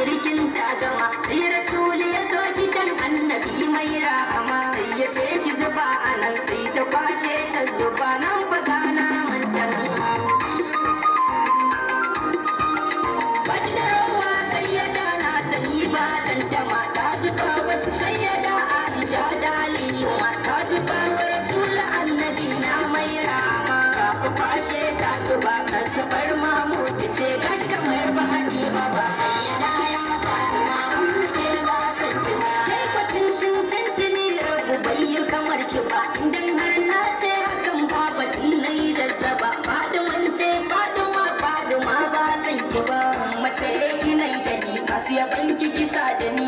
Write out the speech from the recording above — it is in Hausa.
girkin ta gama sai rasuli ya zo gidan annabi mai rahama sai ya ce ki zuba a nan sai ta kwashe ta zuba nan fa gana mantan baki da rawa sai ya dana sani ba tantama ta zuba wasu sai ya da Aisha da Aliyu ta zuba wa rasul annabi na mai rahama ka kwashe ta zuba kan safar Mahmud ce gashi kamar ba Halima ba sai ya da ya Fatima ke ba santina kai kwatin tantini rabu bai kamar ki ba idan har na ce hakan ba batun nayi da zaba Faduman ce Faduma ba san ki ba mace ki nai da ni kasu ya banki kisa da ni